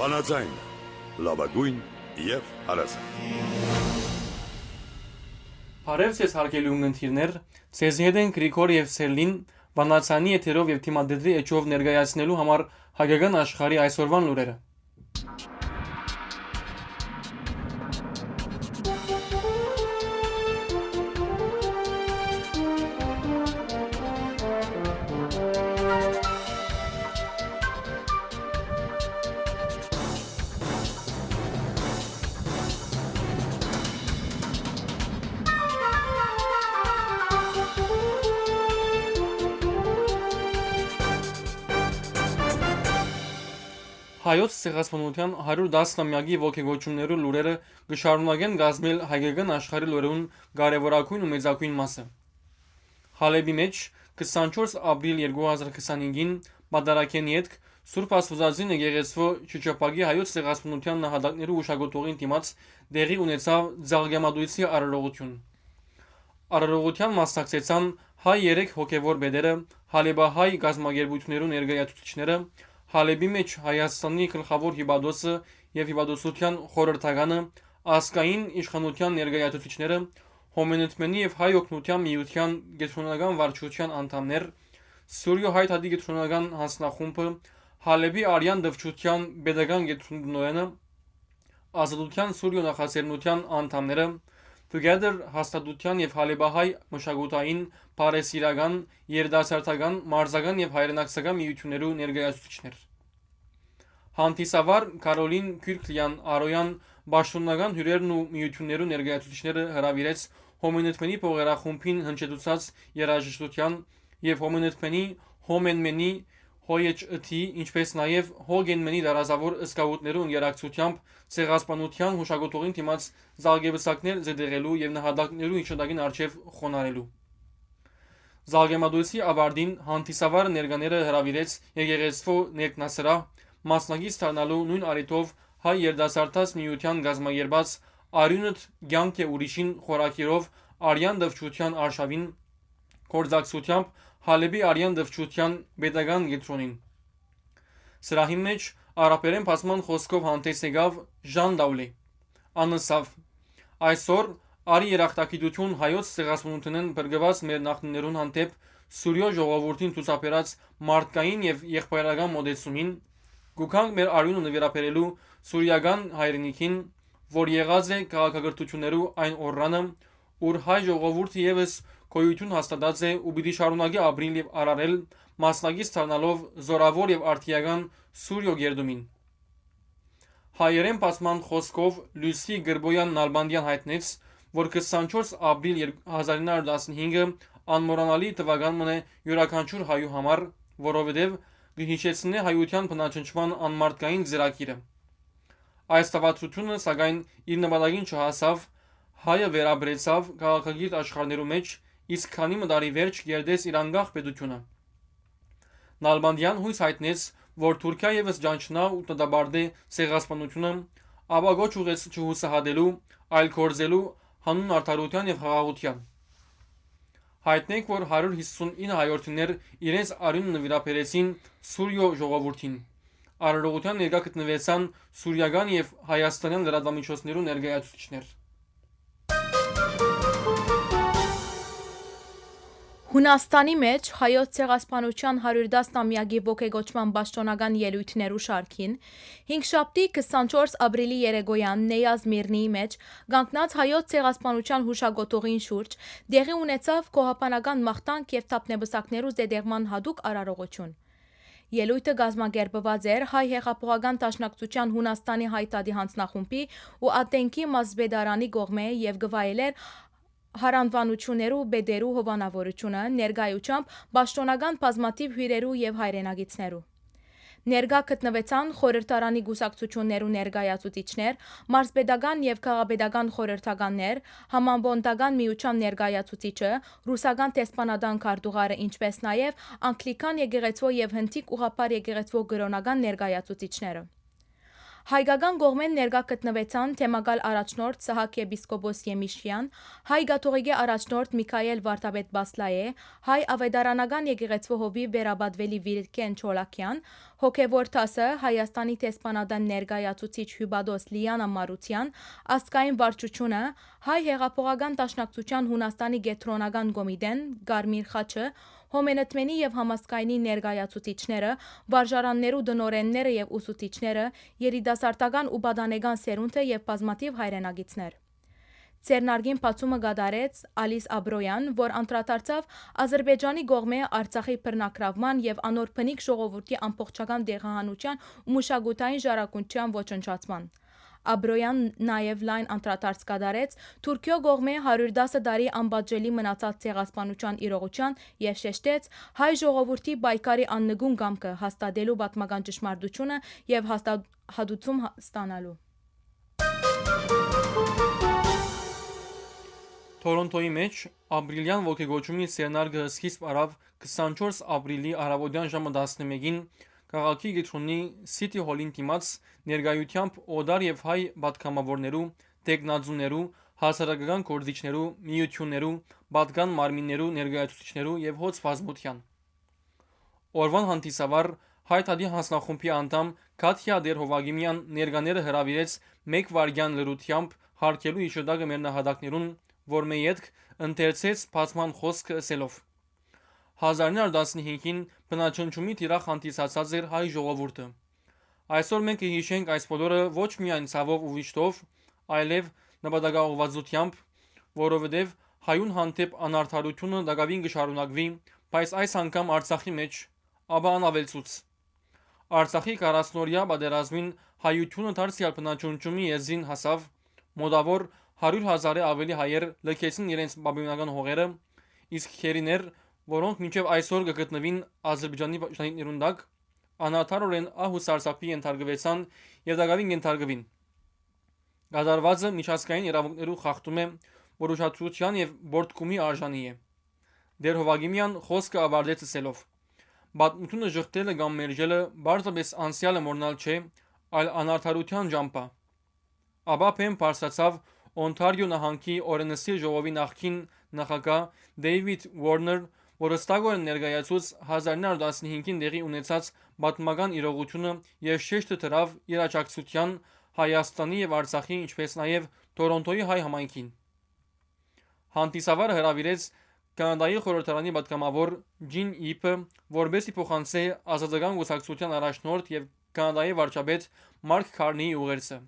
Վանաձայն, լավագույն և հարազատ։ Բարև ձեզ հարգելի ունգընտիրներ, ձեզ հետ են Գրիգոր և Սերլին Վանաձյանի եթերով և թիմադեդի էջով ներկայացնելու համար հայկական աշխարհի այսօրվան լուրերը։ Հայոց ցեղասպանության 110-ամյակի ոգեկոչումներու լուրերը կշարունակեն կազմել հայկական աշխարհի լուրերուն կարևորագույն ու մեծագույն մասը։ Հալեբի մեջ 24 ապրիլ 2025-ին Մադարակենի հետ Սուրբ Աստվածածին եկեղեցու շրջապակի հայոց ցեղասպանության նահատակներու ուշագոտողին դիմաց դեղի ունեցավ ձաղգեմադույցի արարողություն։ Արարողության մասնակցեցան հայ 3 հոգևոր բեդերը, հալեբահայ գազագերբություններու ներկայացուցիչները, Հալեբի մեջ Հայաստանի գլխավոր հիբադոսը եւ հիբադոսության խորհրդականը, ազգային իշխանության ներկայացուցիչները, Հոմենտմենի եւ հայ օգնության միության գետրոնական վարչության անդամներ, Սուրյո հայ թադի գետրոնական հանձնախումբը, Հալեբի արյան դվչության pedagogan գետրոնները, Ազատության Սուրյո նախաձեռնության անդամները, Together հաստատության եւ Հալեբահայ մշակութային, բարեսիրական, երդասարտական, մարզական եւ հայրենակցական միություններու ներկայացուցիչներ։ Հանդիսավար Կարոլին Քյուրքլյան Արոյան Բաշտոնական հյուրերն ու միություններու ներկայացուցիչները հրավիրեց Հոմենտմենի փողերախումբին հնչեցուցած երաժշտության եւ Հոմենմենի հոյեչըթի, ինչպես նաեւ Հոգենմենի դարազավոր ըսկավուտներու երակցությամբ ցեղասպանության հուշագոտողին դիմաց զարգեբսակներ զդեղելու եւ նահատակներու իշխանագին արչեւ խոնարելու։ Զարգեմադույցի ավարտին հանդիսավարը ներկաները հրավիրեց եկեղեցու ներկնասրահ մասնակից դառնալու նույն արիտով հայ երդասարտած միության գազմագերբած արյունդ ցանկ է ուրիշին խորակիրով արյան դվչության արշավին կորզակցությամբ Հալեբի արյան դվչության pedagogan գետրոնին։ Սրահի մեջ արաբերեն բացման խոսքով հանդես եկավ Ժան Դաուլի։ Անսավ այսօր արի երախտագիտություն հայոց ցեղասպանությունն բրգված մեր նախնիներուն հանդեպ Սուրյո ժողովրդին ցուցաբերած մարդկային եւ եղբայրական մոդեցումին գուքանք մեր արյունը նվիրապերելու սուրյական հայրենիքին, որ եղած է քաղաքակրթություններու այն օրրանը, ուր հայ ժողովուրդը եւս գոյություն հաստատած է ու պիտի շարունակի ապրիլ եւ արարել մասնակից դառնալով զորավոր եւ արդիական Սուրյո գերդումին։ Հայերեն բացման խոսքով Լուսի Գրբոյան Նալբանդյան հայտնեց, որ 24 ապրիլ 1915-ը անմոռանալի թվական մնե յուրաքանչյուր հայու համար, որովհետև կհիշեցնե հայության բնաճնչման անմարդկային ծրագիրը։ Այս տվյալությունը սակայն իր նպատակին չհասավ, հայը վերաբերեցավ քաղաքագիր աշխարհներու մեջ, իսկ քանի մտարի վերջ գերդեց իր անկախ պետությունը։ Նալբանդյան հույս հայտնեց, որ Թուրքիա եւս ջանչնա ու տտաբարդե ցեղասպանությունը, ապա գոչ ուղեց չհուսահատելու, այլ կորզելու հանուն արդարության եւ խաղաղության։ Հայտնենք, որ 159 հայորդիներ իրենց արյունը նվիրապերեցին Սուրյո ժողովրդին։ Արարողության ներկա գտնվեցան սուրյական եւ հայաստանյան լրատվամիջոցներու ներկայացուցիչներ։ Հունաստանի մեջ հայոց ցեղասպանության 110-ամյակի ոգեկոչման պաշտոնական ելույթներու շարքին հինգշաբթի 24 ապրիլի երեկոյան Նեյազ Միրնիի մեջ կանգնած հայոց ցեղասպանության հուշագոտողին շուրջ դեղի ունեցավ կոհապանական մաղթանք եւ թափնեբսակներու զեդեղման հadouk արարողություն։ Ելույթը գազմագերբված էր հայ հեղափոխական դաշնակցության Հունաստանի հայտարարի հանձնախումբի ու Ատենքի մազբեդարանի կողմէ եւ գվայելեր հարանվանություններու բեդերու հովանավորությունը ներկայությամբ պաշտոնական բազմաթիվ հյուրերու եւ հայրենագիցներու։ Ներկա գտնվեցան խորհրդարանի գուսակցություններու ներկայացուցիչներ, մարզպետական եւ քաղաքապետական խորհրդականներ, համամբոնդական միության ներկայացուցիչը, ռուսական տեսփանադան քարտուղարը, ինչպես նաեւ անգլիկան եկեղեցու եւ հնդիկ ուղղափառ եկեղեցու գրոնական ներկայացուցիչները։ Հայկական կողմեն ներկա գտնվեցան թեմակալ առաջնորդ Սահակ եպիսկոպոս Եմիշյան, հայ կաթողիկե առաջնորդ Միքայել Վարդապետ Բասլայե, հայ ավետարանական եկեղեցու հովի Բերաբադվելի Վիրքեն Չոլակյան, հոգևոր դասը Հայաստանի դեսպանատան ներկայացուցիչ Հյուբադոս Լիանա Մարության, ազգային վարչությունը, հայ հեղափոխական դաշնակցության Հունաստանի գետրոնական կոմիտեն, Գարմիր խաչը, Հոմենեթմենի եւ համասկայնի ներկայացուցիչները, վարժարաններու դնորենները եւ ուսուցիչները, երիտասարդական ու բադանեգան սերունդը եւ բազմաթիվ հայրենագիցներ։ Ցերնարգին բացումը գդարեց Ալիս Աբրոյան, որ անդրադարձավ Ադրբեջանի կողմէ Արցախի բռնակրավման եւ անոր բնիկ ժողովրդի ամբողջական դեղահանության ու մշակութային ժառանգության ոչնչացման։ Աբրոյան նաև լայն անդրադարձ կատարեց Թուրքիո կողմէ 110 տարի անբաժելի մնացած ցեղասպանության իրողության եւ շեշտեց հայ ժողովրդի պայքարի աննգուն կամքը հաստատելու պատմական ճշմարտությունը եւ հաստատություն ստանալու։ Թորոնտոյի մեջ ապրիլյան ոգեգոճումի սերնարգը սկիզբ արավ 24 ապրիլի առավոտյան ժամը 11-ին քաղաքի գետրոնի City Hall-ին դիմաց ներկայությամբ օդար եւ հայ պատգամավորներու, տեխնազուներու, հասարակական գործիչներու, միություններու, պատգան մարմիններու ներկայացուցիչներու եւ հոց բազմության։ Օրվան հանդիսավար հայ թադի հանձնախումբի անդամ Կաթյա Դերհովագիմյան ներկաները հրավիրեց 1 վարյան լրությամբ հարկելու իշոդագը մեր նահատակներուն, որ մեյետք ընթերցեց բացման խոսքը ասելով 1915-ին բնաչնչումի տիրախ հանդիսացած էր հայ ժողովուրդը։ Այսօր մենք հիշենք այս բոլորը ոչ միայն ցավով ու վիշտով, այլև նպատակաուղղվածությամբ, որովհետև հայուն հանդեպ անարդարությունը դակավին կշարունակվի, բայց այս անգամ Արցախի մեջ, ապա անավելցուց։ Արցախի 40-օրյա պատերազմին հայությունը դարձյալ բնաչնչումի եզին հասավ, մոտավոր 100,000-ը ավելի հայեր լքեցին իրենց բաբինական հողերը, իսկ քերիներ, որոնք մինչև այսօր կգտնվին Ադրբեջանի պաշտպանիչներուն տակ, անարդարորեն ահ ու սարսափի ենթարկվեցան եւ դակավին ենթարկվին։ Գադարվածը միջազգային իրավունքներու խախտում է, որ ուշադրության եւ բորտկումի արժանի է։ Դերհովագիմյան խոսքը ավարտեց ասելով. «Պատմությունը ժխտելը կամ մերժելը բարձրապես անցյալը մոռնալ չէ, այլ անարդարության ճամփա»։ Ապա փեմ բարձրացավ Օնտարիո նահանգի օրենսի ժողովի նախկին նախագահ Դեյվիդ Ուորներ, որը ստագորեն ներկայացուց 1915-ին տեղի ունեցած պատմական իրողությունը եւ շեշտը դրավ իր աջակցության Հայաստանի եւ Արցախի, ինչպես նաեւ Թորոնտոյի հայ համայնքին։ Հանդիսավարը հրավիրեց Կանադայի խորհրդարանի պատգամավոր Ջին Իփը, որբեսի փոխանցե ազատական կուսակցության առաջնորդ եւ Կանադայի վարչապետ Մարկ Քարնիի ուղերձը։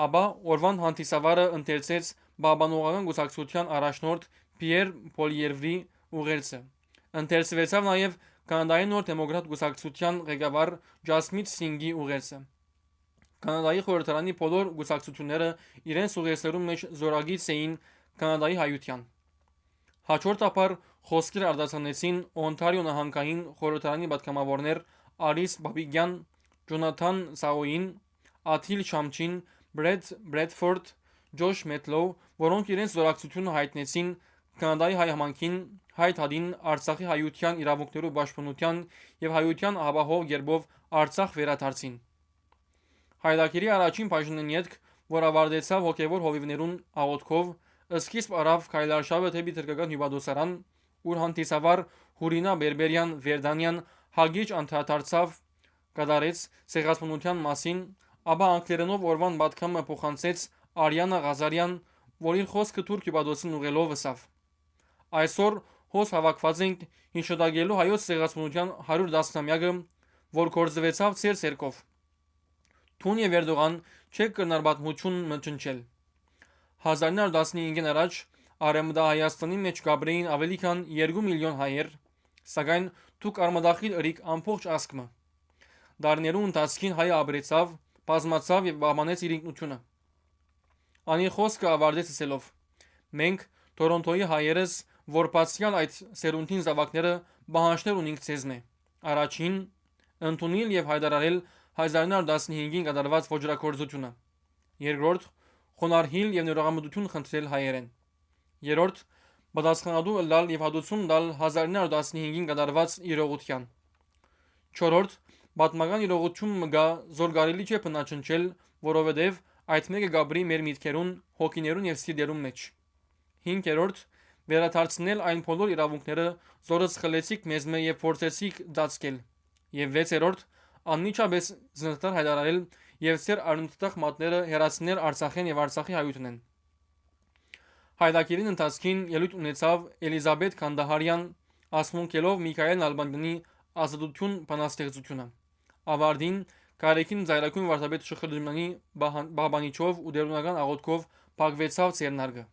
Ապա օրվան հանդիսավարը ընթերցեց Բաբանողական կուսակցության առաջնորդ Պիեր Պոլիերվի ուղերձը։ Ընթերցվեցավ նաև Կանադայի նոր դեմոկրատ կուսակցության ղեկավար Ջասմիտ Սինգի ուղերձը։ Կանադայի խորհրդարանի բոլոր կուսակցությունները իրենց ուղերձներում մեջ զորագից էին Կանադայի հայության։ Հաջորդաբար խոսքեր արտասանեցին Օնտարիո նահանգային խորհրդարանի պատգամավորներ Արիս Բաբիգյան, Ջոնաթան Սաոին, Աթիլ Շամչին, Բրեդ Բրեդֆորդ, Ջոշ Մեթլոու, որոնք իրենց զորակցությունը հայտնեցին Կանադայի հայ համայնքին, հայ թադին, Արցախի հայության իրավունքներու պաշտպանության եւ հայության ապահով երբով Արցախ վերադարձին։ Հայդակիրի առաջին բաժնեն յետք, որ ավարտեցավ հոգևոր հովիվներուն աղոթքով, սկիզբ արավ քայլարշավը դեպի թրկական հյուպատոսարան, ուր հանդիսավար Հուրինա Բերբերյան Վերդանյան հագիչ անդրադարձավ կատարեց ցեղասպանության մասին, ապա անգլերենով օրվան պատգամը փոխանցեց Արիանա Ղազարյան, որ իր խոսքը թուրք հյուպատոսին ուղղելով ասավ. Այսօր հոս հավաքված ենք հիշատակելու հայոց ցեղասպանության 110-ամյակը, որ կորձվեցավ ծեր ցերկով։ Թուն եւ Էրդողան չեք կրնար պատմություն մնչնչել։ 1915-ին առաջ Արեմդահայաստանի մեջ կաբրեին ավելի քան 2 միլիոն հայեր, սակայն դուք արմադախիլ ըրիք ամբողջ ազգը։ Դարներու ընթացքին հայը ապրեցավ, բազմացավ եւ բահմանեց իր ինքնությունը։ Անի խոսքը ավարտեց ասելով. մենք Թորոնտոյի հայերս, որ բացյալ այդ սերունդին զավակները բանջներ ունենք ցեզմե։ Առաջին ընդունել եւ հայտարարել 1915-ին կատարված ոչրակորձությունը։ Երկրորդ խոնարհիլ եւ ներողամտություն խնդրել հայերեն։ Երրորդ պատասխանատու լալ եւ հատուցում տալ 1915-ին կատարված իրողության։ Չորրորդ Պատմական իրողություն մգա զորգարելի չէ բնաչնչել, որովհետև այդ մեկը գաբրի մեր միտքերուն, հոգիներուն եւ սիրտերուն մեջ։ 5. Վերադարձնել այն բոլոր իրավունքները, զորս խլեցիք մեզմե եւ փորձեցիք դածկել։ Եվ 6. Անմիջապես զնտար հայտարարել եւ ծեր արնուտախ մատները հերացնել Արցախեն եւ Արցախի հայությունեն։ Հայդակիրին ընթացքին ելույթ ունեցավ Էլիզաբեթ Քանդահարյան, ասմունքելով Միքայել Նալբանդյանի ազատություն բանաստեղծությունը։ Ավարտին Կարեկին Զայրակուն վարդապետ Շխրդումյանի բաբանիչով ու դերունական աղոթքով փակվեցավ ծերնարգը։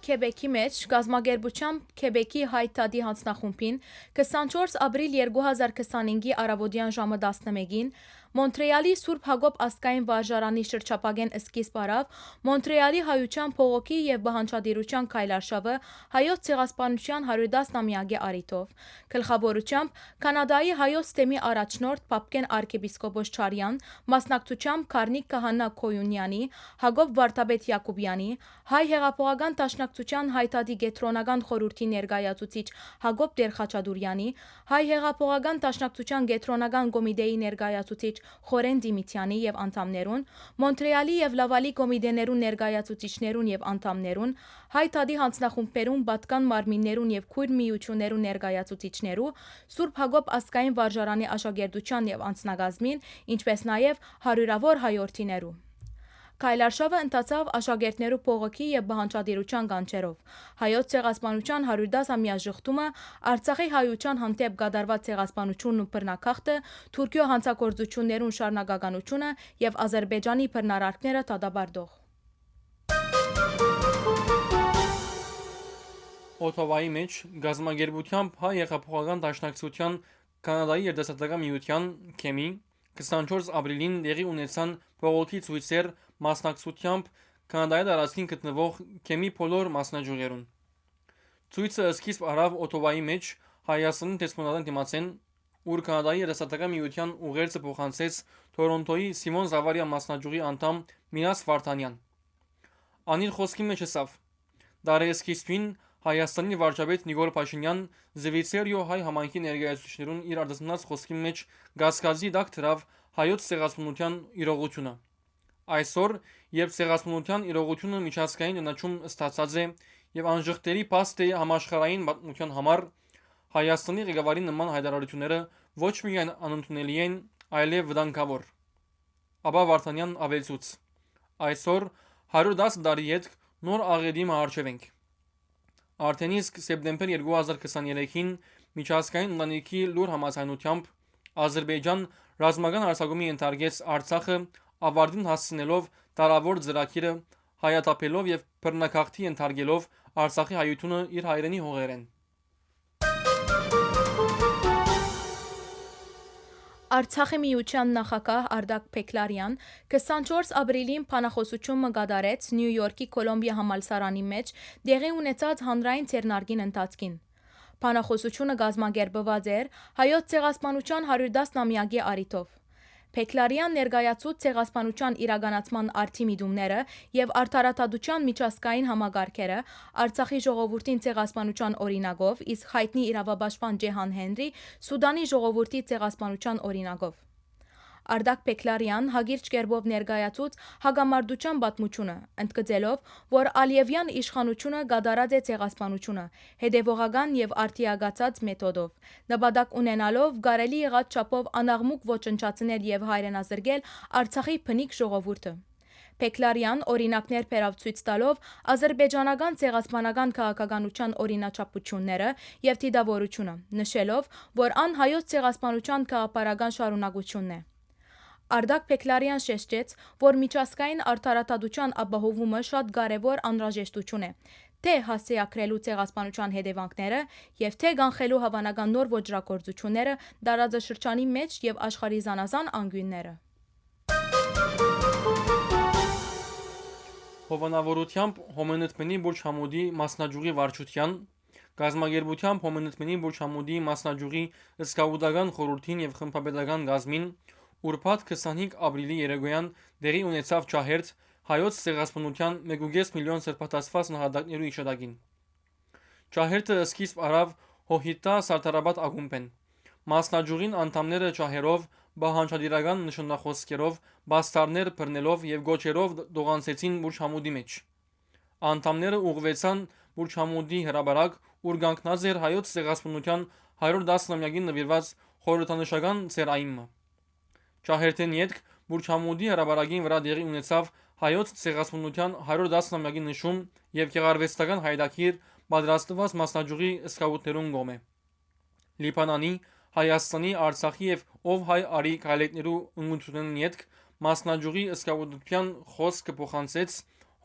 Քեբեկի մեջ գազագերբությամբ Քեբեկի հայ թադի հանձնախումբին 24 ապրիլ 2025-ի առավոտյան ժամը 11-ին Մոնտրեալի Սուրբ Հակոբ ազգային վարժարանի շրջապագեն սկիզբ առավ Մոնտրեալի հայության փողոքի եւ բանջարդիրության քայլարշավը հայոց ցեղասպանության 110-ամյակի առիթով գլխավորությամբ Կանադայի հայոց թեմի առաջնորդ Պապկեն arczepiskopos Չարյան, մասնակցությամբ Քարնիկ Քահանա Քոյունյանի, Հակոբ Վարդապետ Յակոբյանի, հայ հեղափոխական դաշնակցության հայտարարի գետրոնական խորհրդի ներկայացուցիչ Հակոբ Տեր-Խաչատուրյանի, հայ հեղափոխական դաշնակցության գետրոնական կոմիտեի ներկայացուցիչ Խորեն Դիմիթյանի եւ անդամներուն, Մոնտրեալի եւ Լավալի կոմիտեներուն ներկայացուցիչներուն եւ անդամներուն, հայ թադի հանձնախումբերուն, պատկան մարմիններուն եւ քույր միություններուն ներկայացուցիչներու, Սուրբ Հակոբ ազգային վարժարանի աշակերտության եւ անձնագազմին, ինչպես նաեւ հարյուրավոր հայորդիներու։ Քայլարշավը ընթացավ աշակերտներու փողոքի եւ բանջարդիրության կանչերով։ Հայոց ցեղասպանության 110-ամյա ժխտումը, Արցախի հայության հանդեպ կատարված ցեղասպանությունն ու բռնակախտը, Թուրքիո հանցագործություններուն շարունակականությունը եւ Ադրբեջանի բռնարարքները դադարդող։ Օթովայի մեջ գազագերբությամբ հայ հեղափոխական դաշնակցության Կանադայի երիտասարդական միության քեմի 24 ապրիլին տեղի ունեցան բողոքի ցույցեր մասնակցությամբ Կանադայի տարածքին գտնվող քեմի բոլոր մասնաճյուղերուն։ Ցույցը սկիզբ առավ Օթովայի մեջ Հայաստանի դեսպանատան դիմացեն, ուր Կանադայի երիտասարդական միության ուղերձը փոխանցեց Թորոնտոյի Սիմոն Զավարյան մասնաճյուղի անդամ Մինաս Վարդանյան։ Անիր խոսքի մեջ ասավ. Դարեսկիստին Հայաստանի վարչապետ Նիկոլ Փաշինյան Զվիցերիո հայ համայնքի ներկայացուցիչներուն իր արտասանած խոսքի մեջ գազգազի դակ դրավ հայոց ցեղասպանության իրողությունը։ Այսօր, երբ ցեղասպանության իրողությունը միջազգային ճանաչում ստացած է եւ անժխտելի փաստ է համաշխարհային պատմության համար, Հայաստանի ղեկավարի նման հայտարարությունները ոչ միայն անընդունելի են, այլև վտանգավոր։ Ապա Վարդանյան ավելցուց. Այսօր 110 տարի հետ նոր աղետի մահարջև ենք։ Արդեն իսկ սեպտեմբեր 2023-ին միջազգային ընտանիքի լուր համաձայնությամբ Ադրբեջան ռազմական հարձակումի ենթարկեց Արցախը, ավարտին հասցնելով տարավոր ծրագիրը հայաթափելով եւ բռնակախտի ենթարկելով Արցախի հայությունը իր հայրենի հողերեն։ Արցախի միության նախագահ Արդակ Փեքլարյան 24 ապրիլին բանախոսություն կատարեց Նյու Յորքի Կոլումբիա համալսարանի մեջ տեղի ունեցած հանրային ցերնարգին ընթացքին։ Բանախոսությունը կազմակերպված էր հայոց ցեղասպանության 110-ամյակի առիթով։ Փեքլարյան ներկայացուց ցեղասպանության իրականացման արտիմիդումները եւ արդարադատության միջազգային համագարկերը Արցախի ժողովրդին ցեղասպանության օրինակով, իսկ հայտնի իրավապաշտպան Ջեհան Հենրի Սուդանի ժողովրդի ցեղասպանության օրինակով։ Արդակ Փեքլարյան հագիրճ կերպով ներկայացուց հագամարտության պատմությունը, ընդգծելով, որ Ալիևյան իշխանությունը կատարած է ցեղասպանությունը հետևողական եւ արդիագացած մեթոդով, նպատակ ունենալով կարելի եղած չափով անաղմուկ ոչնչացնել եւ հայրենազրկել Արցախի բնիկ ժողովուրդը։ Փեքլարյան օրինակներ բերավ ցույց տալով ադրբեջանական ցեղասպանական քաղաքականության օրինաչափությունները եւ դիտավորությունը, նշելով, որ ան հայոց ցեղասպանության քաղաքական շարունակությունն է։ Արդակ Փեքլարյան շեշտեց, որ միջազգային արդարադատության ապահովումը շատ կարևոր անհրաժեշտություն է, թե հասցեակրելու ցեղասպանության հետևանքները եւ թե կանխելու հավանական նոր ոճրագործությունները տարածաշրջանի մեջ եւ աշխարհի զանազան անկյունները։ Հովանավորությամբ Հոմենետմենի Բուրջ Համուդի մասնաճյուղի վարչության գազագերբությամբ Հոմենետմենի Բուրջ Համուդի մասնաճյուղի սկաուտական խորհրդին եւ խմբապետական գազմին Ուրբաթ 25 ապրիլի երեկոյան դերի ունեցավ ճահերտ հայոց ցեղասպանության 1.5 միլիոն սրբատասված նահատակներու իշտակին։ Ճահերտը սկիզբ առավ Հոհիտա Սարտարաբադ ակումբ են։ Մասնաճյուղին անդամները ճահերով, բահանջադիրական նշանախոսքերով, բաստարներ բռնելով եւ գոչերով դողանցեցին Բուրչամուդի մեջ։ Անդամները ուղղվեցան Բուրչամուդի հրաբարակ, ուր կանգնած էր հայոց ցեղասպանության 110-ամյակին նվիրված խորհրդանշական ցերայինը։ Ճահերթեն յետք Բուրչամուդի հրաբարակին վրա դեղի ունեցավ հայոց ցեղասպանության 110-ամյակի նշում եւ գեղարվեստական հայդակիր պատրաստված մասնաճյուղի սկաուտներուն կողմէ։ Լիբանանի, Հայաստանի, Արցախի եւ ով հայ արի գալեկներու ընկությունն յետք մասնաճյուղի սկաուտության խոսքը փոխանցեց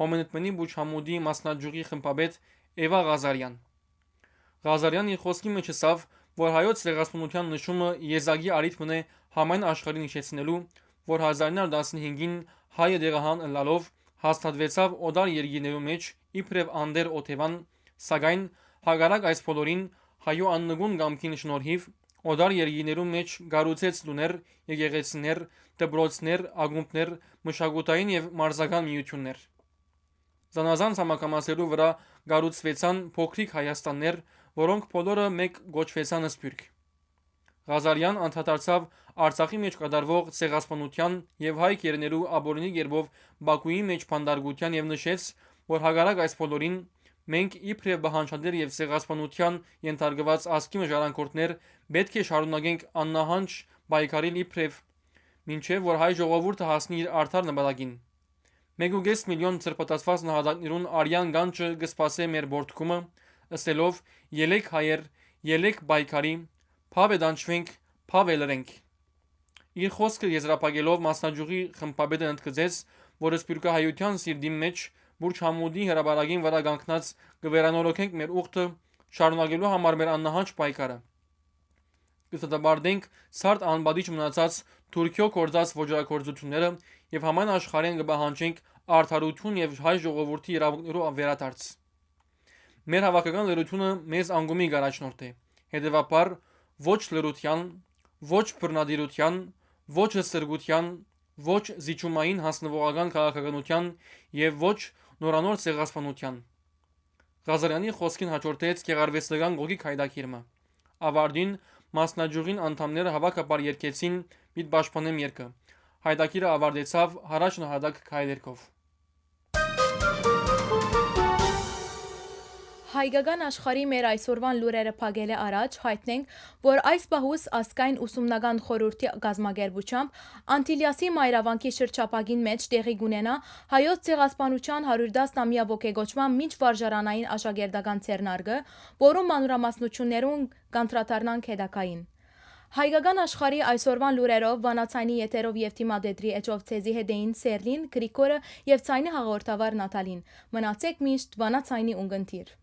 Հոմենտմենի Բուրչամուդի մասնաճյուղի խմբապետ Էվա Ղազարյան։ Ղազարյանի խոսքի մեջ ասավ, որ հայոց ցեղասպանության նշումը եզակի արիթմն է համայն աշխարհին հիշեցնելու, որ 1915-ին հայը դեղահան ըլլալով հաստատվեցավ օդար երկիներու մեջ իբրև անդեր օթևան, սակայն հագարակ այս բոլորին հայու աննգուն գամքին շնորհիվ օդար երկիներու մեջ գառուցեց լուներ, եկեղեցիներ, դպրոցներ, ակումբներ, մշակութային եւ մարզական միություններ։ Զանազան համակամասերու վրա գառուցվեցան փոքրիկ Հայաստաններ, որոնք բոլորը մեկ գոչվեցան Սփյուռք։ Ղազարյան անդրադարձավ Արցախի մեջ կատարվող ցեղասպանության եւ հայ կերներու աբորինի երբով Բաքուի մեջ փանդարգության եւ նշեց, որ հագարակ այս բոլորին մենք իբրև բահանջադեր եւ ցեղասպանության ենթարկված ազգի ժառանգորդներ պետք է շարունակենք աննահանջ պայքարել իբրև մինչեւ որ հայ ժողովուրդը հասնի իր արդար նպատակին։ 1.5 միլիոն ցրպատացված նահատակներուն արյան գանչը կսպասե մեր բորտկումը, ըստելով ելեք հայեր, ելեք պայքարի, փավ դանչվենք, փավ լրենք։ Իր խոսքը եզրափակելով մասնաճյուղի խմբապետը ընդգծեց, որ սփյուռքահայության սիրտի մեջ Բուրչամուդի հրաբարակին վրա կանգնած կվերանորոգենք մեր ուխտը շարունակելու համար մեր աննահանջ պայքարը։ Կստաբարդենք սարդ անբադիչ մնացած Թուրքիո կորձած ոչրագործությունները եւ համայն աշխարհին կբահանջենք արդարություն եւ հայ ժողովրդի իրավունքներու վերադարձ։ Մեր հավաքական լրությունը մեզ անգումի գարաչնորդ է։ Հետևաբար ոչ լրության, ոչ բռնադիրության, ոչ սրգության, ոչ զիջումային հասնվողական քաղաքականության եւ ոչ նորանոր ցեղասպանության։ Ղազարյանի խոսքին հաջորդեց գեղարվեստական գոգի հայդակիրը։ Ավարտին մասնաճյուղին անդամները հավաքաբար երգեցին «Միտ պաշտպանեմ» երգը։ Հայդակիրը ավարտեցավ հարաճ նահատակ քայլերքով։ Հայկական աշխարհի մեր այսօրվան լուրերը փակելը առաջ հայտնենք, որ այս պահուս ասկայն ուսումնական խորհրդի գազագերբությամբ Անտիլիասի մայրավանքի շրջապագին մեջ տեղի կունենա հայոց ցեղասպանության 110-ամյա ոգեգոճման մինչ վարժարանային աշակերտական ցերնարգը, որում մանրամասնություններուն կանտրատարնանք հետակային։ Հայկական աշխարհի այսօրվան լուրերով վանացայնի եթերով եւ թիմադեդրի էջով ցեզի հետեին Սերլին, Գրիգորը եւ ցայնի հաղորդավար Նատալին։ Մնացեք միշտ վանացայնի ունգընտիր։